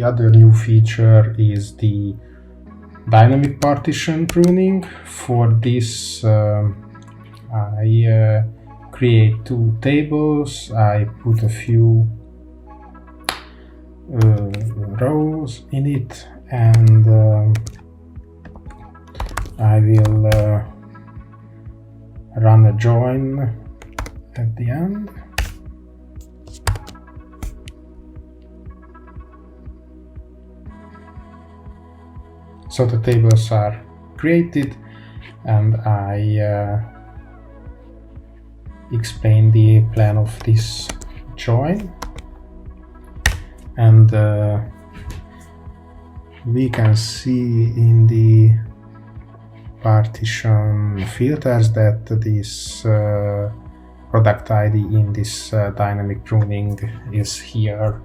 the other new feature is the dynamic partition pruning. For this I create two tables. I put a few rows in it, and I will run a join at the end. So the tables are created, and I explain the plan of this join, and we can see in the partition filters that this product ID in this dynamic pruning is here